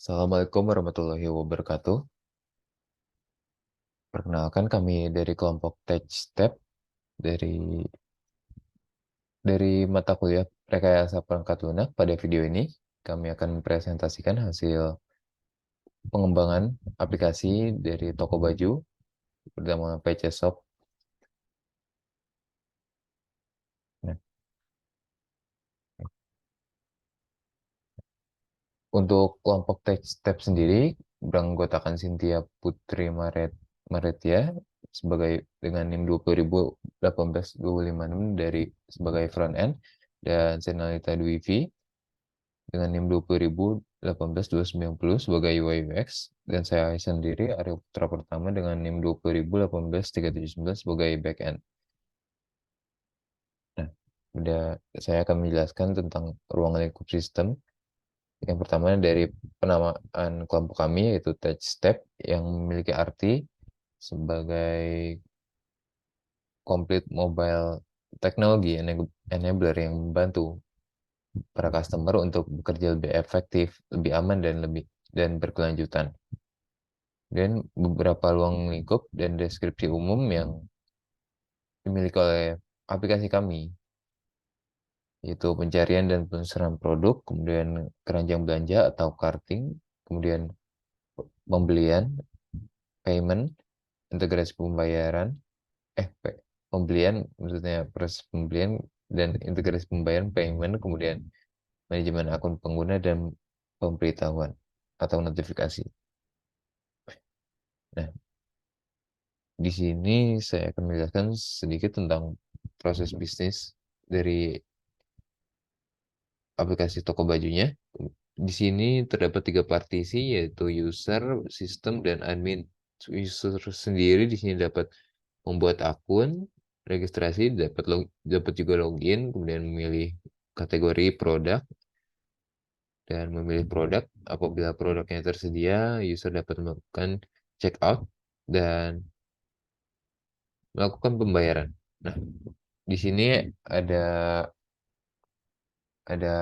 Assalamualaikum warahmatullahi wabarakatuh. Perkenalkan kami dari kelompok Tech Step dari mata kuliah Rekayasa Perangkat Lunak. Pada video ini kami akan mempresentasikan hasil pengembangan aplikasi dari toko baju bernama PC Shop. Nah, untuk kelompok Tech Step sendiri beranggotakan Cynthia Putri Maretia sebagai dengan NIM 20.018.256 dari sebagai front end, dan Senalita Dwivi dengan NIM 20.018.290 sebagai UI UX, dan saya sendiri Arya Putra Pertama dengan NIM 20.018.379 sebagai backend. Nah, saya akan menjelaskan tentang ruang lingkup sistem. Yang pertama dari penamaan kelompok kami yaitu Tech Step yang memiliki arti sebagai complete mobile technology enabler yang membantu para customer untuk bekerja lebih efektif, lebih aman dan berkelanjutan. Dan beberapa ruang lingkup dan deskripsi umum yang dimiliki oleh aplikasi kami, yaitu pencarian dan penelusuran produk, kemudian keranjang belanja atau karting, kemudian pembelian, payment, integrasi pembayaran, pembelian, maksudnya proses pembelian dan integrasi pembayaran, payment, kemudian manajemen akun pengguna dan pemberitahuan atau notifikasi. Nah, di sini saya akan menjelaskan sedikit tentang proses bisnis dari aplikasi toko bajunya. Di sini terdapat 3 partisi, yaitu user, sistem, dan admin. User sendiri di sini dapat membuat akun, registrasi, dapat juga login, kemudian memilih kategori produk dan memilih produk. Apabila produknya tersedia, user dapat melakukan check out dan melakukan pembayaran. Nah, di sini ada ada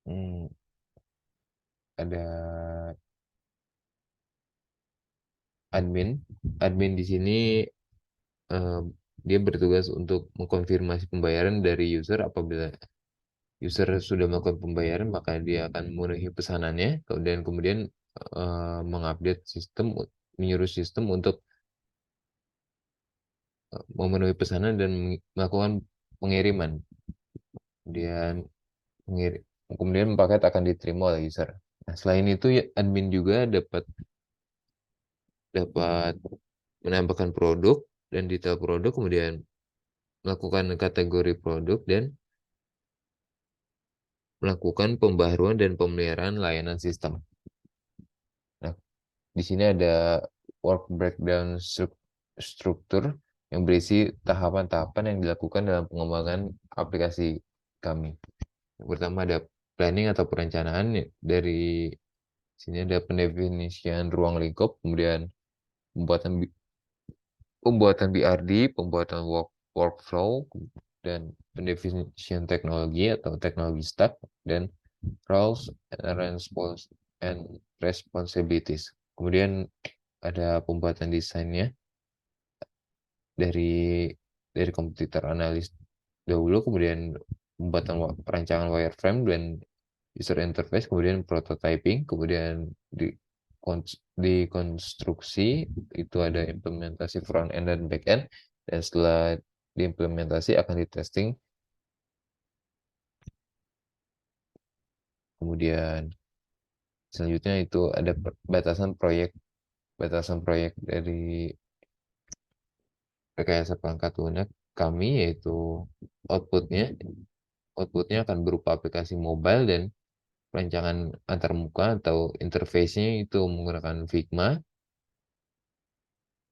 hmm, ada admin. Admin di sini eh, dia bertugas untuk mengkonfirmasi pembayaran dari user. Apabila user sudah melakukan pembayaran, maka dia akan memenuhi pesanannya, kemudian mengupdate sistem, menyuruh sistem untuk memenuhi pesanan dan melakukan pengiriman. Kemudian kemudian paket akan diterima oleh user. Nah, selain itu ya, admin juga dapat dapat menambahkan produk dan detail produk, kemudian melakukan kategori produk dan melakukan pembaharuan dan pemeliharaan layanan sistem. Nah, di sini ada work breakdown struktur yang berisi tahapan-tahapan yang dilakukan dalam pengembangan aplikasi kami. Yang pertama ada planning atau perencanaan. Dari sini ada pendefinisian ruang lingkup, kemudian pembuatan pembuatan BRD, pembuatan workflow, dan pendefinisian teknologi atau teknologi stack, dan roles and responsibilities. Kemudian ada pembuatan desainnya dari komputer analis dahulu, kemudian pembuatan perancangan wireframe dan user interface, kemudian prototyping, kemudian di konstruksi itu ada implementasi front end dan back end, dan setelah diimplementasi akan di testing. Kemudian selanjutnya itu ada batasan proyek dari rekayasa perangkat lunak kami, yaitu outputnya outputnya akan berupa aplikasi mobile dan perancangan antarmuka atau interface-nya itu menggunakan Figma.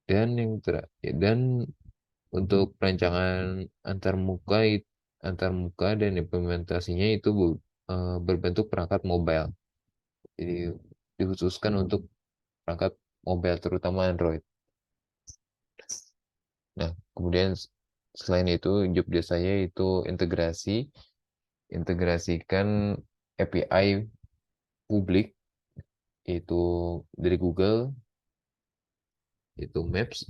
Dan untuk perancangan antarmuka dan implementasinya itu berbentuk perangkat mobile. Jadi dikhususkan untuk perangkat mobile terutama Android. Nah, kemudian selain itu job desk saya itu integrasikan API publik, itu dari Google, itu Maps.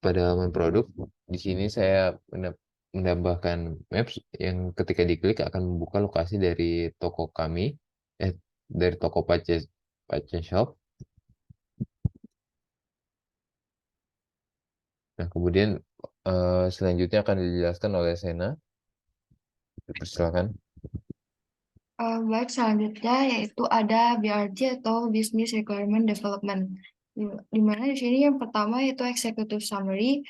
Pada halaman produk, di sini saya menambahkan Maps yang ketika diklik akan membuka lokasi dari toko kami, dari toko Pace Shop. Nah, kemudian selanjutnya akan dijelaskan oleh Sena. Silakan. Baik, selanjutnya yaitu ada BRD atau Business Requirement Development. Di mana di sini yang pertama yaitu Executive Summary.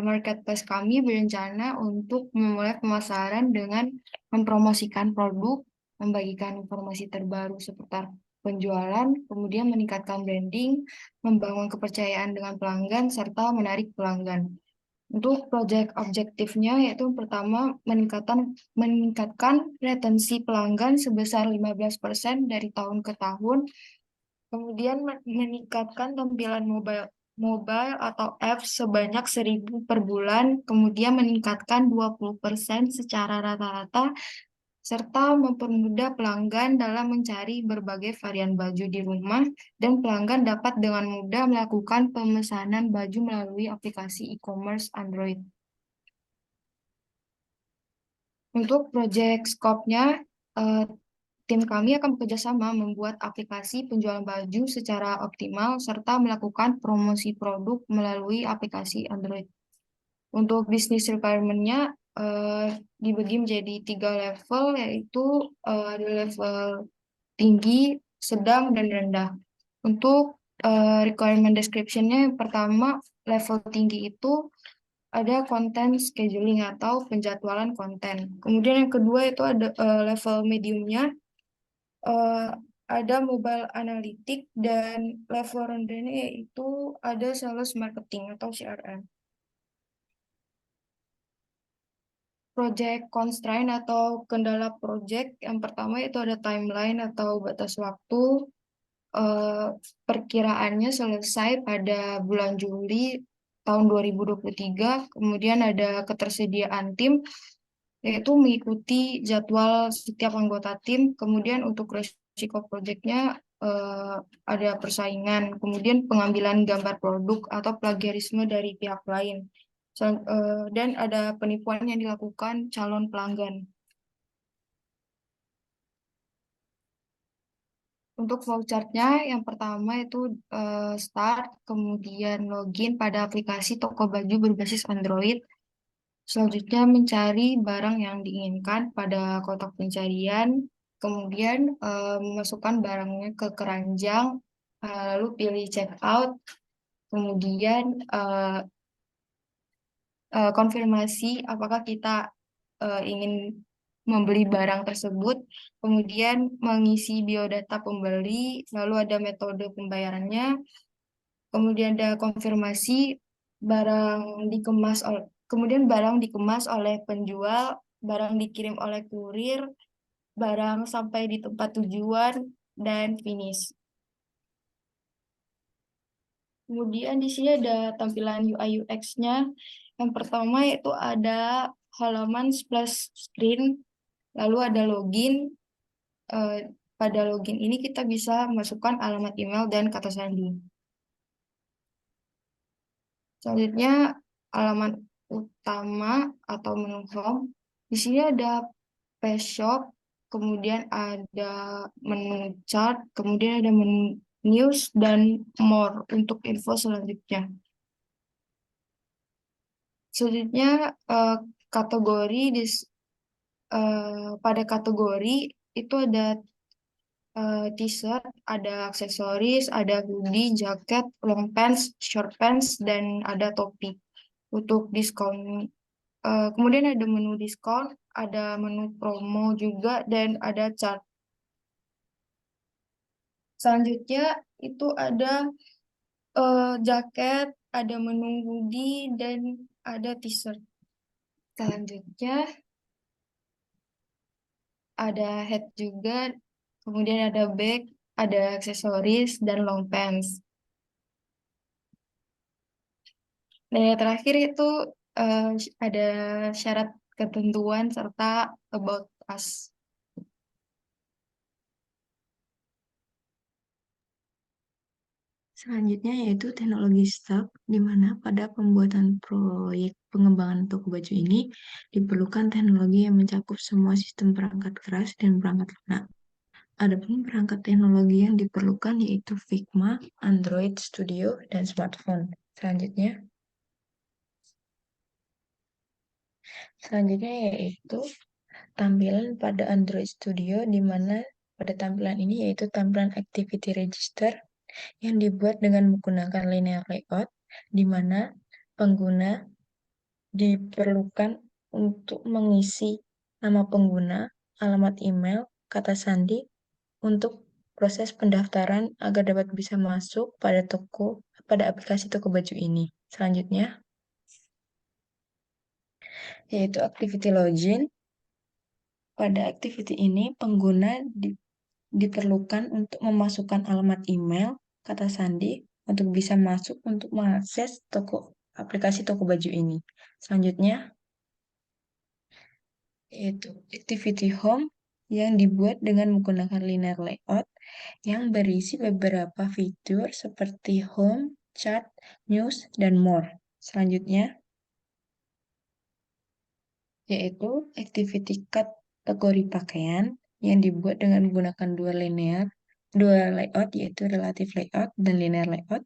Marketplace kami berencana untuk memulai pemasaran dengan mempromosikan produk, membagikan informasi terbaru seputar penjualan, kemudian meningkatkan branding, membangun kepercayaan dengan pelanggan, serta menarik pelanggan. Untuk proyek objektifnya yaitu pertama meningkatkan retensi pelanggan sebesar 15% dari tahun ke tahun, kemudian meningkatkan tampilan mobile mobile atau apps sebanyak 1.000 per bulan, kemudian meningkatkan 20% secara rata-rata, serta mempermudah pelanggan dalam mencari berbagai varian baju di rumah, dan pelanggan dapat dengan mudah melakukan pemesanan baju melalui aplikasi e-commerce Android. Untuk proyek scope-nya, eh, tim kami akan bekerjasama membuat aplikasi penjualan baju secara optimal serta melakukan promosi produk melalui aplikasi Android. Untuk bisnis requirement-nya dibagi menjadi 3 level, yaitu ada level tinggi, sedang, dan rendah. Untuk requirement description-nya yang pertama, level tinggi itu ada content scheduling atau penjadwalan konten. Kemudian yang kedua itu ada level mediumnya, eh, ada mobile analytic, dan level rendahnya yaitu ada sales marketing atau CRM. Project constraint atau kendala project yang pertama itu ada timeline atau batas waktu. Eh, Perkiraannya selesai pada bulan Juli tahun 2023. Kemudian ada ketersediaan tim, yaitu mengikuti jadwal setiap anggota tim. Kemudian untuk resiko proyeknya eh, ada persaingan, kemudian pengambilan gambar produk atau plagiarisme dari pihak lain. Dan ada penipuan yang dilakukan calon pelanggan. Untuk flowchart-nya, yang pertama itu start, kemudian login pada aplikasi toko baju berbasis Android. Selanjutnya mencari barang yang diinginkan pada kotak pencarian, kemudian memasukkan barangnya ke keranjang, lalu pilih checkout, kemudian konfirmasi apakah kita ingin membeli barang tersebut, kemudian mengisi biodata pembeli, lalu ada metode pembayarannya, kemudian ada konfirmasi barang dikemas oleh, kemudian barang dikemas oleh penjual, barang dikirim oleh kurir, barang sampai di tempat tujuan, dan finish. Kemudian di sini ada tampilan UI UX-nya. Yang pertama yaitu ada halaman splash screen, lalu ada login. Eh, Pada login ini kita bisa masukkan alamat email dan kata sandi. Selanjutnya halaman utama atau menu home. Di sini ada page shop, kemudian ada menu chart, kemudian ada menu news dan more untuk info selanjutnya. Selanjutnya eh, kategori pada kategori itu ada t-shirt, ada aksesoris, ada hoodie, jaket, long pants, short pants, dan ada topi. Untuk diskon, kemudian ada menu diskon, ada menu promo juga, dan ada chart. Selanjutnya itu ada jaket, ada menu hoodie, dan ada t-shirt. Selanjutnya ada hat juga, kemudian ada bag, ada aksesoris, dan long pants. Dan yang terakhir itu eh, ada syarat ketentuan serta about us. Selanjutnya yaitu teknologi stack, di mana pada pembuatan proyek pengembangan toko baju ini diperlukan teknologi yang mencakup semua sistem perangkat keras dan perangkat lunak. Adapun perangkat teknologi yang diperlukan yaitu Figma, Android Studio, dan smartphone. Selanjutnya yaitu tampilan pada Android Studio, di mana pada tampilan ini yaitu tampilan Activity Register yang dibuat dengan menggunakan linear layout, di mana pengguna diperlukan untuk mengisi nama pengguna, alamat email, kata sandi untuk proses pendaftaran agar dapat bisa masuk pada aplikasi toko baju ini. Selanjutnya yaitu activity login. Pada activity ini pengguna diperlukan untuk memasukkan alamat email, kata sandi untuk bisa masuk untuk mengakses aplikasi toko baju ini. Selanjutnya yaitu activity home yang dibuat dengan menggunakan linear layout yang berisi beberapa fitur seperti home, chat, news, dan more. Selanjutnya yaitu activity kategori pakaian yang dibuat dengan menggunakan dua layout yaitu relative layout dan linear layout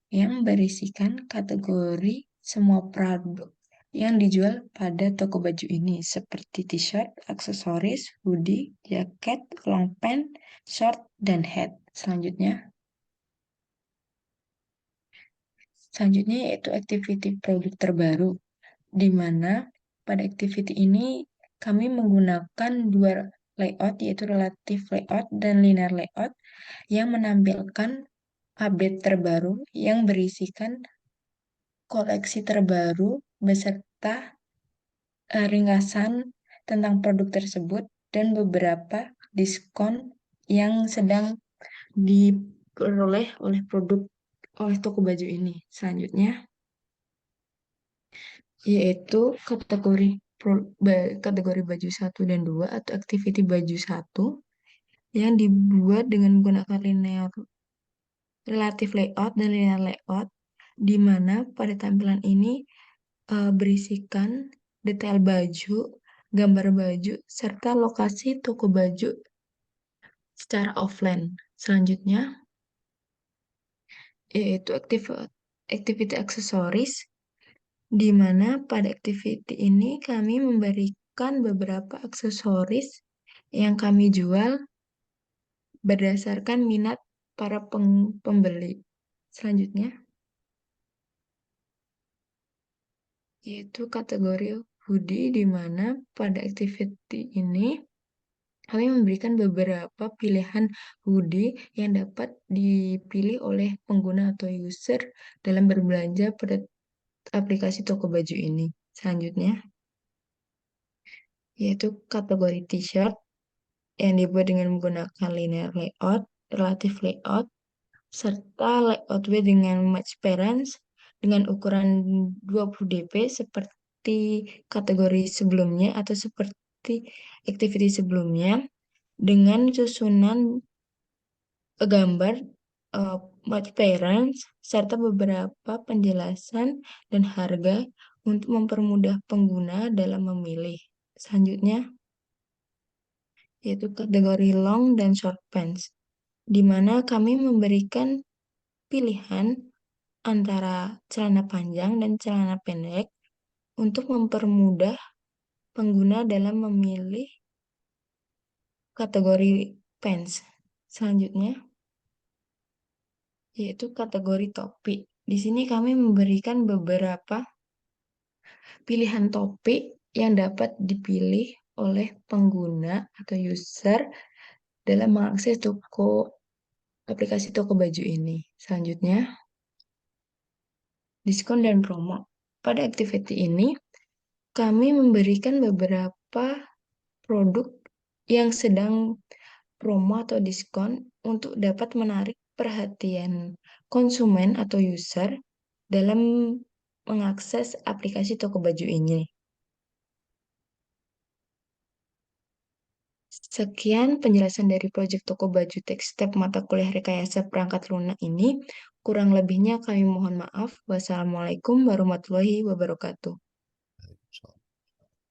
yang berisikan kategori semua produk yang dijual pada toko baju ini seperti t-shirt, aksesoris, hoodie, jaket, long pant, short, dan hat. Selanjutnya yaitu activity produk terbaru, di mana pada activity ini kami menggunakan dua layout yaitu relative layout dan linear layout yang menampilkan update terbaru yang berisikan koleksi terbaru beserta ringkasan tentang produk tersebut dan beberapa diskon yang sedang diperoleh oleh toko baju ini. Selanjutnya yaitu kategori baju satu dan 2 atau activity baju satu yang dibuat dengan menggunakan linear relative layout dan linear layout, di mana pada tampilan ini berisikan detail baju, gambar baju, serta lokasi toko baju secara offline. Selanjutnya yaitu activity aksesoris, di mana pada activity ini kami memberikan beberapa aksesoris yang kami jual berdasarkan minat para pembeli. Selanjutnya, yaitu kategori hoodie, di mana pada activity ini kami memberikan beberapa pilihan hoodie yang dapat dipilih oleh pengguna atau user dalam berbelanja pada aplikasi toko baju ini. Selanjutnya, yaitu kategori t-shirt yang dibuat dengan menggunakan linear layout, relative layout, serta layout W dengan match parents dengan ukuran 20 dp seperti kategori sebelumnya atau seperti activity sebelumnya dengan susunan gambar match parents serta beberapa penjelasan dan harga untuk mempermudah pengguna dalam memilih. Selanjutnya yaitu kategori long dan short pants, di mana kami memberikan pilihan antara celana panjang dan celana pendek untuk mempermudah pengguna dalam memilih kategori pants. Selanjutnya, yaitu kategori topi. Di sini kami memberikan beberapa pilihan topi yang dapat dipilih oleh pengguna atau user dalam mengakses aplikasi toko baju ini. Selanjutnya, diskon dan promo. Pada activity ini, kami memberikan beberapa produk yang sedang promo atau diskon untuk dapat menarik perhatian konsumen atau user dalam mengakses aplikasi toko baju ini. Sekian penjelasan dari proyek toko baju Tekstep mata kuliah rekayasa perangkat lunak ini. Kurang lebihnya kami mohon maaf. Wassalamualaikum warahmatullahi wabarakatuh.